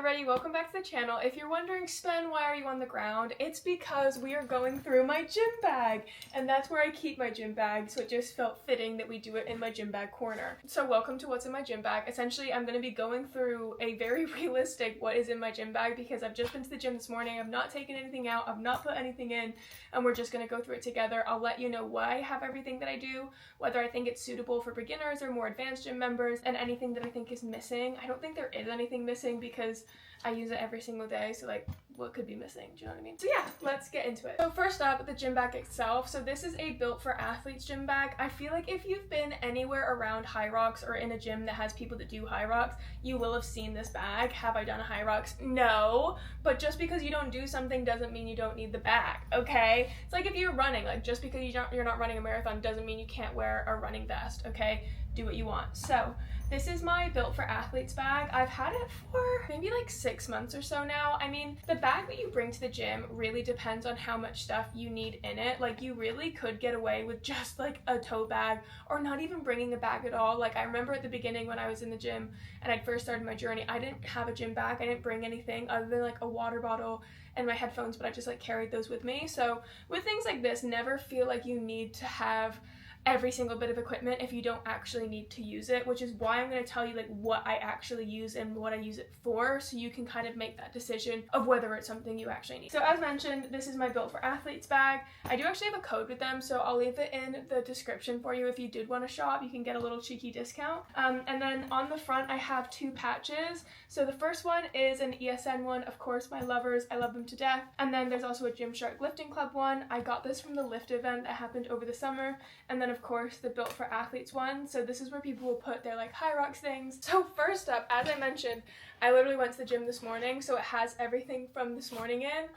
everybody, welcome back to the channel. If you're wondering, Spen, why are you on the ground? It's because we are going through my gym bag, and that's where I keep my gym bag, so it just felt fitting that we do it in my gym bag corner. So welcome to what's in my gym bag. Essentially, I'm going to be going through a very realistic what is in my gym bag because I've just been to the gym this morning. I've not taken anything out, I've not put anything in, and we're just going to go through it together. I'll let you know why I have everything that I do, whether I think it's suitable for beginners or more advanced gym members, and anything that I think is missing. I don't think there is anything missing because I use it every single day, so like what could be missing, do you know what I mean? So yeah, let's get into it. So first up, the gym bag itself. So this is a built for athletes gym bag. I feel like if you've been anywhere around high rocks or in a gym that has people that do high rocks, you will have seen this bag. Have I done a high rocks? No, but just because you don't do something doesn't mean you don't need the bag, okay? It's like if you're running, like just because you're not running a marathon doesn't mean you can't wear a running vest, okay? Do what you want. So this is my built for athletes bag. I've had it for maybe like 6 months or so now. I mean, the bag that you bring to the gym really depends on how much stuff you need in it. Like you really could get away with just like a tote bag or not even bringing a bag at all. Like I remember at the beginning when I was in the gym and I'd first started my journey, I didn't have a gym bag. I didn't bring anything other than like a water bottle and my headphones, but I just like carried those with me. So with things like this, never feel like you need to have every single bit of equipment if you don't actually need to use it, which is why I'm going to tell you like what I actually use and what I use it for, so you can kind of make that decision of whether it's something you actually need. So as mentioned, this is my built for athletes bag. I do actually have a code with them, so I'll leave it in the description for you. If you did want to shop, you can get a little cheeky discount. And then on the front I have 2 patches. So the first one is an ESN one, of course, my lovers, I love them to death. And then there's also a Gymshark lifting club one. I got this from the lift event that happened over the summer. And then of course the built for athletes one. So this is where people will put their like high rocks things. So first up, as I mentioned, I literally went to the gym this morning, so it has everything from this morning in.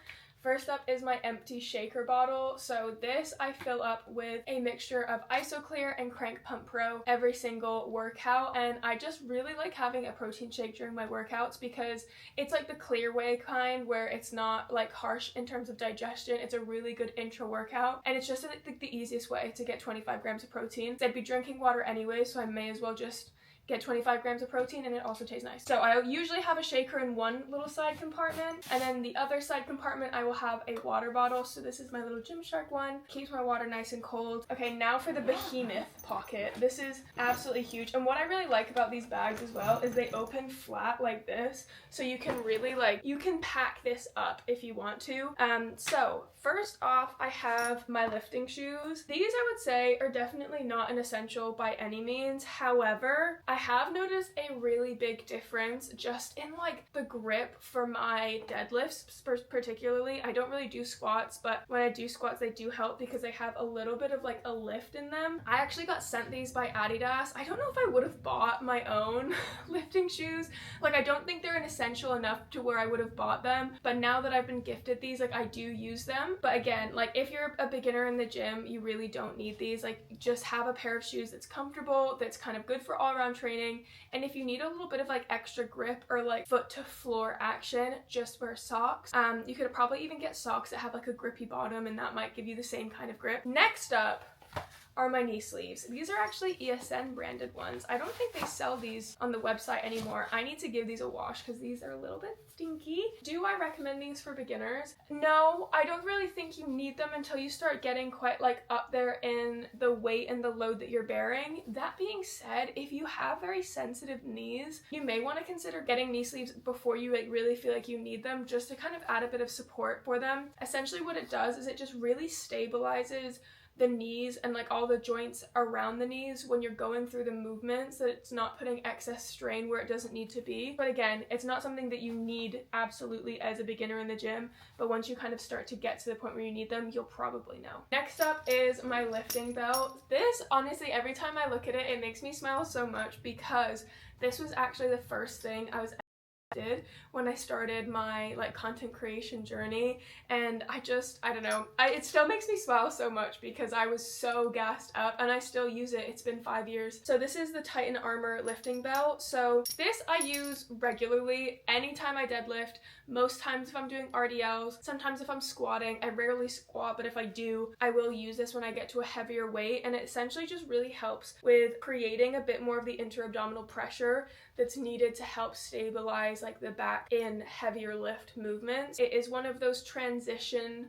First up is my empty shaker bottle. So this I fill up with a mixture of IsoClear and Crank Pump Pro every single workout, and I just really like having a protein shake during my workouts because it's like the clear way kind where it's not like harsh in terms of digestion. It's a really good intro workout, and it's just like the easiest way to get 25 grams of protein. So I'd be drinking water anyway, so I may as well just get 25 grams of protein, and it also tastes nice. So I usually have a shaker in one little side compartment, and then the other side compartment I will have a water bottle. So this is my little Gymshark one. Keeps my water nice and cold. Okay, now for the behemoth pocket. This is absolutely huge, and what I really like about these bags as well is they open flat like this, so you can really like, you can pack this up if you want to. So first off, I have my lifting shoes. These I would say are definitely not an essential by any means. However, I have noticed a really big difference just in like the grip for my deadlifts particularly. I don't really do squats, but when I do squats they do help because they have a little bit of like a lift in them. I actually got sent these by Adidas. I don't know if I would have bought my own lifting shoes. Like I don't think they're an essential enough to where I would have bought them, but now that I've been gifted these, like I do use them. But again, like if you're a beginner in the gym, you really don't need these. Like just have a pair of shoes that's comfortable, that's kind of good for all around training. And if you need a little bit of like extra grip or like foot to floor action, just wear socks. You could probably even get socks that have like a grippy bottom, and that might give you the same kind of grip. Next up are my knee sleeves. These are actually ESN branded ones. I don't think they sell these on the website anymore. I need to give these a wash because these are a little bit stinky. Do I recommend these for beginners? No, I don't really think you need them until you start getting quite like up there in the weight and the load that you're bearing. That being said, if you have very sensitive knees, you may want to consider getting knee sleeves before you like really feel like you need them, just to kind of add a bit of support for them. Essentially what it does is it just really stabilizes the knees and like all the joints around the knees when you're going through the movements, so it's not putting excess strain where it doesn't need to be. But again, it's not something that you need absolutely as a beginner in the gym, but once you kind of start to get to the point where you need them, you'll probably know. Next up is my lifting belt. This, honestly, every time I look at it, it makes me smile so much because this was actually the first thing I did when I started my like content creation journey, and I don't know, it still makes me smile so much because I was so gassed up, and I still use it. It's been 5 years. So this is the Titan Armor lifting belt. So this I use regularly anytime I deadlift, most times if I'm doing RDLs, sometimes if I'm squatting. I rarely squat, but if I do, I will use this when I get to a heavier weight, and it essentially just really helps with creating a bit more of the inter-abdominal pressure that's needed to help stabilize like the back in heavier lift movements. It is one of those transition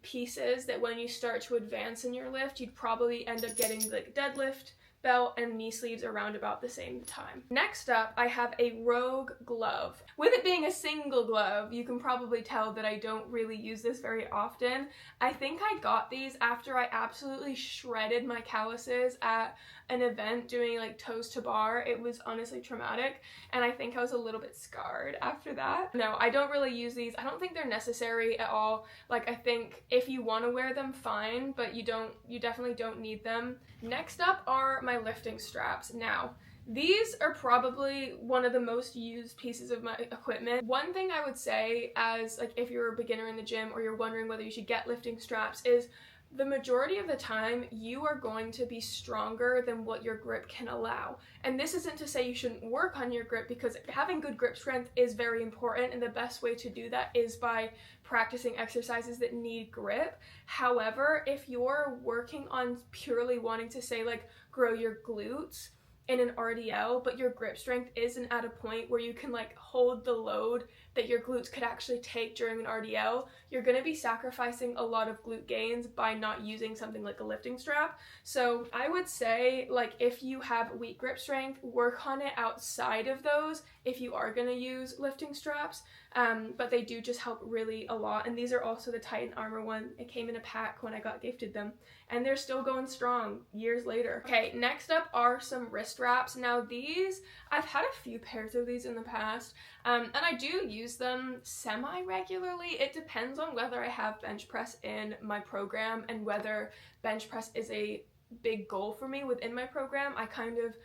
pieces that when you start to advance in your lift, you'd probably end up getting like deadlift belt and knee sleeves around about the same time. Next up, I have a Rogue glove. With it being a single glove, you can probably tell that I don't really use this very often. I think I got these after I absolutely shredded my calluses at an event doing like toes to bar. It was honestly traumatic, and I think I was a little bit scarred after that. No, I don't really use these. I don't think they're necessary at all. Like, I think if you want to wear them, fine, but you definitely don't need them. Next up are my lifting straps. Now, these are probably one of the most used pieces of my equipment. One thing I would say, as like if you're a beginner in the gym or you're wondering whether you should get lifting straps, is the majority of the time you are going to be stronger than what your grip can allow. And this isn't to say you shouldn't work on your grip, because having good grip strength is very important, and the best way to do that is by practicing exercises that need grip. However, if you're working on purely wanting to, say, like grow your glutes in an RDL, but your grip strength isn't at a point where you can like hold the load that your glutes could actually take during an RDL, you're going to be sacrificing a lot of glute gains by not using something like a lifting strap. So I would say, like, if you have weak grip strength, work on it outside of those if you are going to use lifting straps. But they do just help really a lot. And these are also the Titan Armor one. It came in a pack when I got gifted them, and they're still going strong years later. Okay, next up are some wrist wraps. Now these, I've had a few pairs of these in the past, and I do use them semi-regularly. It depends on whether I have bench press in my program and whether bench press is a big goal for me within my program. I kind of,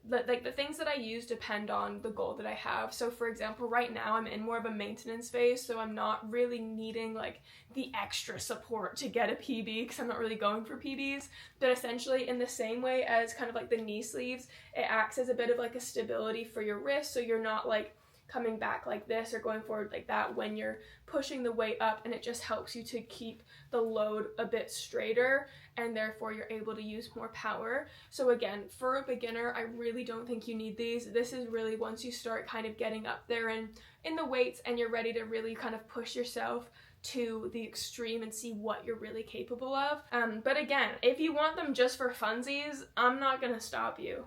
like, the things that I use depend on the goal that I have. So for example, right now I'm in more of a maintenance phase, so I'm not really needing like the extra support to get a PB, because I'm not really going for PBs. But essentially, in the same way as kind of like the knee sleeves, it acts as a bit of like a stability for your wrist, so you're not like coming back like this or going forward like that when you're pushing the weight up, and it just helps you to keep the load a bit straighter, and therefore you're able to use more power. So again, for a beginner, I really don't think you need these. This is really once you start kind of getting up there and in the weights and you're ready to really kind of push yourself to the extreme and see what you're really capable of. But again, if you want them just for funsies, I'm not gonna stop you.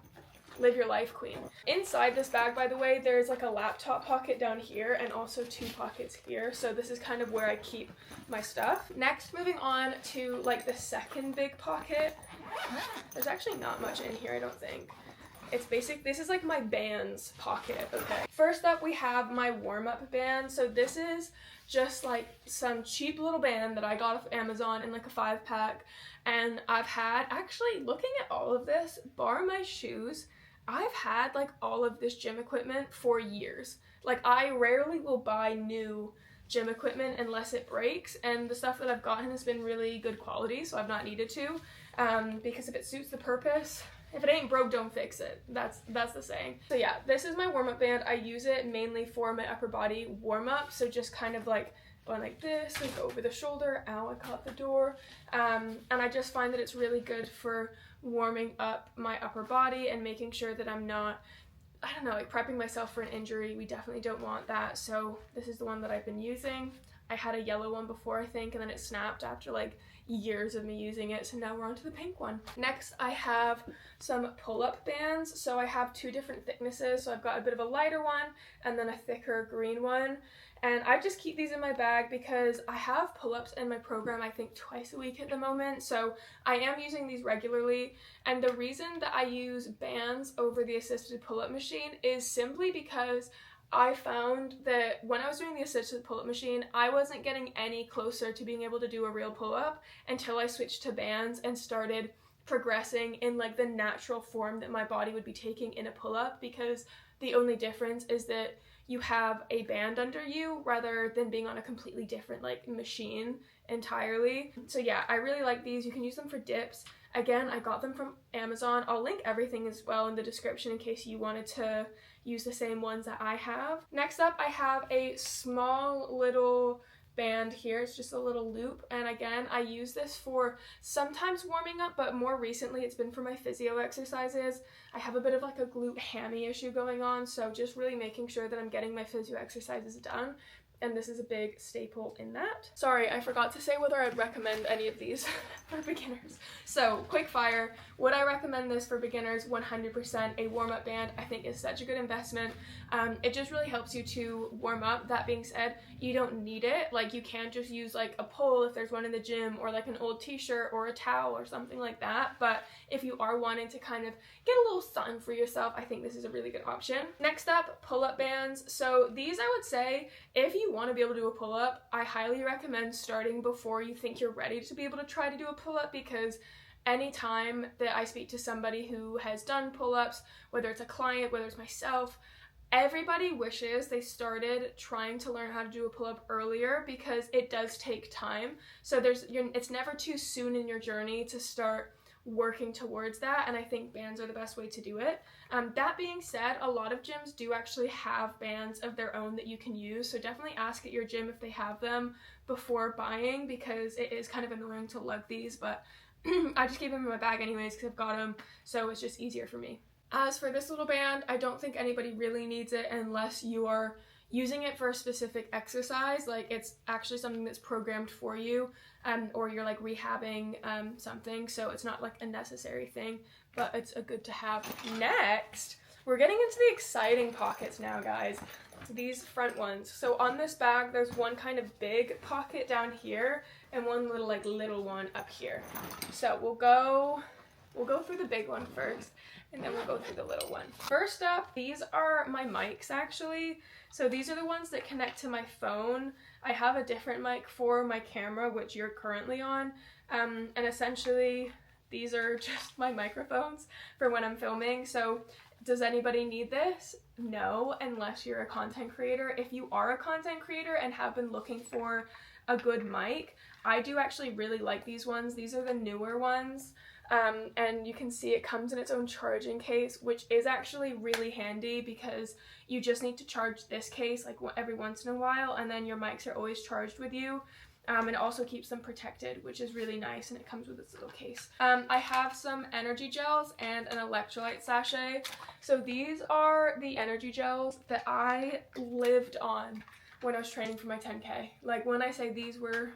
Live your life, queen. Inside this bag, by the way, there's like a laptop pocket down here and also 2 pockets here. So this is kind of where I keep my stuff. Next, moving on to like the second big pocket. There's actually not much in here, I don't think. It's basic. This is like my bands pocket, okay? First up, we have my warm-up band. So this is just like some cheap little band that I got off Amazon in like a 5-pack. And I've had, actually looking at all of this, bar my shoes, I've had like all of this gym equipment for years. Like, I rarely will buy new gym equipment unless it breaks, and the stuff that I've gotten has been really good quality, so I've not needed to, because if it suits the purpose, if it ain't broke, don't fix it. That's the saying. So yeah, this is my warm-up band. I use it mainly for my upper body warm-up, so just kind of like going like this, like over the shoulder. Ow, I caught the door. And I just find that it's really good for warming up my upper body and making sure that I'm not, I don't know, like prepping myself for an injury. We definitely don't want that. So this is the one that I've been using. I had a yellow one before, I think, and then it snapped after like years of me using it, so now we're on to the pink one. Next, I have some pull-up bands. So I have 2 different thicknesses. So I've got a bit of a lighter one and then a thicker green one. And I just keep these in my bag because I have pull-ups in my program, I think, twice a week at the moment. So I am using these regularly. And the reason that I use bands over the assisted pull-up machine is simply because I found that when I was doing the assisted pull-up machine, I wasn't getting any closer to being able to do a real pull-up until I switched to bands and started progressing in like the natural form that my body would be taking in a pull-up, because the only difference is that you have a band under you rather than being on a completely different like machine entirely. So yeah, I really like these. You can use them for dips. Again, I got them from Amazon. I'll link everything as well in the description in case you wanted to use the same ones that I have. Next up, I have a small little band here. It's just a little loop, and again, I use this for sometimes warming up, but more recently it's been for my physio exercises. I have a bit of like a glute hammy issue going on, so just really making sure that I'm getting my physio exercises done, and this is a big staple in that. Sorry, I forgot to say whether I'd recommend any of these for beginners. So, quick fire, would I recommend this for beginners? 100%. A warm-up band I think is such a good investment. It just really helps you to warm up. That being said, you don't need it. Like, you can't just use like a pole if there's one in the gym, or like an old t-shirt or a towel or something like that. But if you are wanting to kind of get a little something for yourself, I think this is a really good option. Next up, pull-up bands. So these, I would say, if you want to be able to do a pull-up, I highly recommend starting before you think you're ready to be able to try to do a pull-up, because anytime that I speak to somebody who has done pull-ups, whether it's a client, whether it's myself, everybody wishes they started trying to learn how to do a pull-up earlier, because it does take time. So it's never too soon in your journey to start working towards that, and I think bands are the best way to do it. That being said, a lot of gyms do actually have bands of their own that you can use, so definitely ask at your gym if they have them before buying, because it is kind of annoying to lug these, but I just keep them in my bag anyways because I've got them, so it's just easier for me. As for this little band, I don't think anybody really needs it unless you are using it for a specific exercise, like it's actually something that's programmed for you, or you're like rehabbing something, so it's not like a necessary thing, but it's a good to have. Next, we're getting into the exciting pockets now, guys. These front ones. So on this bag, there's one kind of big pocket down here and one little one up here. So we'll go through the big one first, and then we'll go through the little one. First up, these are my mics actually. So these are the ones that connect to my phone. I have a different mic for my camera, which you're currently on, and essentially these are just my microphones for when I'm filming. So does anybody need this? No, unless you're a content creator. If you are a content creator and have been looking for a good mic, I do actually really like these ones. These are the newer ones. And you can see it comes in its own charging case, which is actually really handy because you just need to charge this case like every once in a while, and then your mics are always charged with you. And it also keeps them protected, which is really nice, and it comes with this little case. I have some energy gels and an electrolyte sachet. So these are the energy gels that I lived on when I was training for my 10K. Like, when I say these were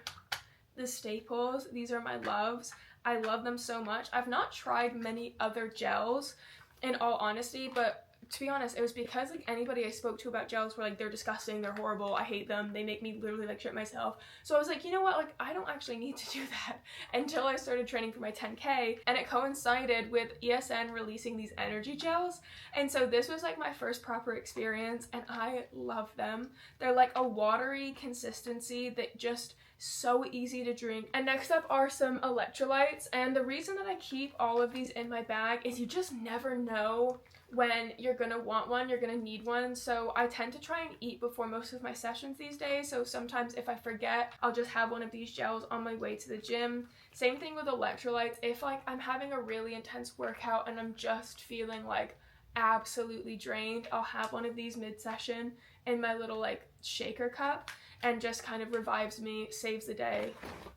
the staples, these are my loves. I love them so much. I've not tried many other gels, in all honesty, but to be honest, it was because like anybody I spoke to about gels were like, they're disgusting, they're horrible, I hate them, they make me literally like shit myself. So I was like, you know what, like I don't actually need to do that, until I started training for my 10K, and it coincided with ESN releasing these energy gels, and so this was like my first proper experience, and I love them. They're like a watery consistency that just so easy to drink. And next up are some electrolytes, and the reason that I keep all of these in my bag is you just never know when you're gonna want one, you're gonna need one. So I tend to try and eat before most of my sessions these days, so sometimes if I forget, I'll just have one of these gels on my way to the gym. Same thing with electrolytes. If like I'm having a really intense workout and I'm just feeling like absolutely drained, I'll have one of these mid-session in my little like shaker cup, and just kind of revives me, saves the day.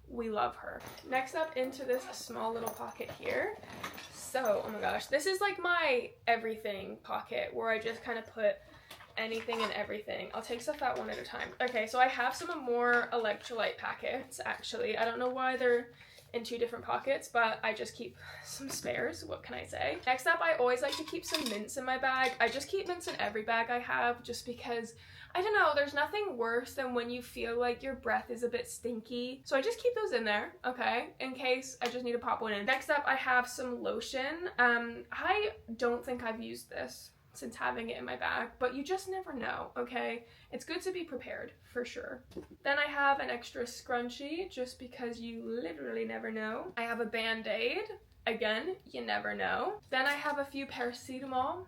We love her. Next up, into this small little pocket here. So, oh my gosh, this is like my everything pocket where I just kind of put anything and everything. I'll take stuff out one at a time. Okay, so I have some more electrolyte packets actually. I don't know why they're in two different pockets, but I just keep some spares. What can I say? Next up, I always like to keep some mints in my bag. I just keep mints in every bag I have, just because I don't know, there's nothing worse than when you feel like your breath is a bit stinky. So I just keep those in there, okay, in case I just need to pop one in. Next up, I have some lotion. I don't think I've used this since having it in my bag, but you just never know, okay? It's good to be prepared, for sure. Then I have an extra scrunchie, just because you literally never know. I have a Band-Aid. Again, you never know. Then I have a few paracetamol.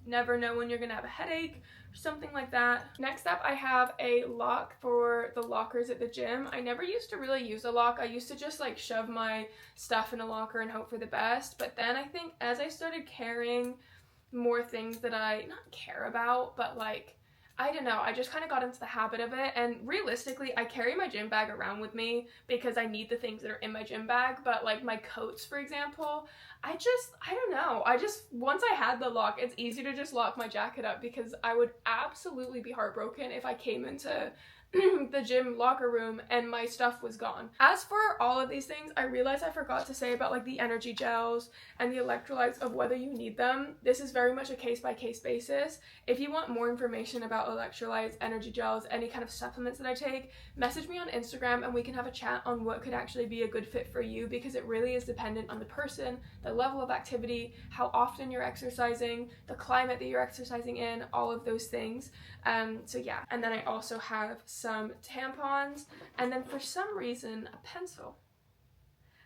Never know when you're gonna have a headache or something like that. Next up, I have a lock for the lockers at the gym. I never used to really use a lock. I used to just like shove my stuff in a locker and hope for the best. But then I think as I started carrying more things that I not care about, but like I don't know, I just kind of got into the habit of it, and realistically, I carry my gym bag around with me because I need the things that are in my gym bag, but like my coats, for example, I don't know, once I had the lock, it's easy to just lock my jacket up because I would absolutely be heartbroken if I came into the gym locker room and my stuff was gone. As for all of these things, I realized I forgot to say about like the energy gels and the electrolytes of whether you need them. This is very much a case-by-case basis. If you want more information about electrolytes, energy gels, any kind of supplements that I take, message me on Instagram and we can have a chat on what could actually be a good fit for you, because it really is dependent on the person, the level of activity, how often you're exercising, the climate that you're exercising in, all of those things. So yeah, and then I also have some tampons, and then for some reason a pencil.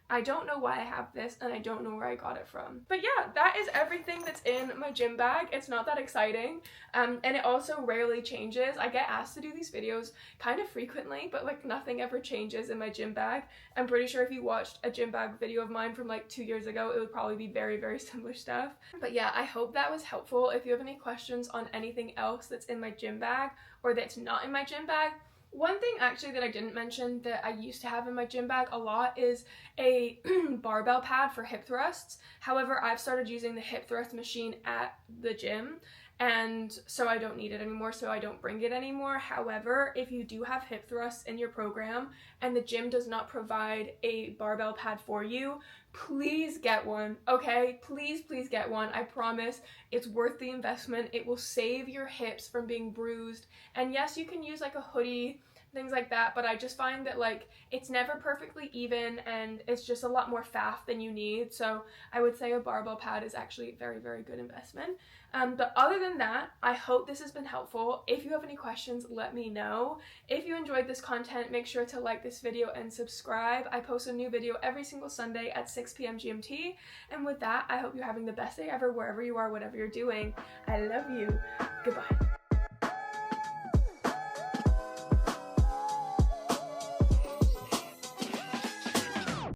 I don't know why I have this, and I don't know where I got it from. But yeah, that is everything that's in my gym bag. It's not that exciting, and it also rarely changes. I get asked to do these videos kind of frequently, but like nothing ever changes in my gym bag. I'm pretty sure if you watched a gym bag video of mine from like 2 years ago, it would probably be very, very similar stuff. But yeah, I hope that was helpful. If you have any questions on anything else that's in my gym bag or that's not in my gym bag, one thing actually that I didn't mention that I used to have in my gym bag a lot is a barbell pad for hip thrusts. However, I've started using the hip thrust machine at the gym, and so I don't need it anymore, so I don't bring it anymore. However, if you do have hip thrusts in your program and the gym does not provide a barbell pad for you, please get one, okay? Please get one. I promise it's worth the investment. It will save your hips from being bruised. And yes, you can use like a hoodie, things like that, but I just find that like it's never perfectly even and it's just a lot more faff than you need. So I would say a barbell pad is actually a very, very good investment. But other than that, I hope this has been helpful. If you have any questions, let me know. If you enjoyed this content, make sure to like this video and subscribe. I post a new video every single Sunday at 6 p.m. GMT. And with that, I hope you're having the best day ever wherever you are, whatever you're doing. I love you. Goodbye.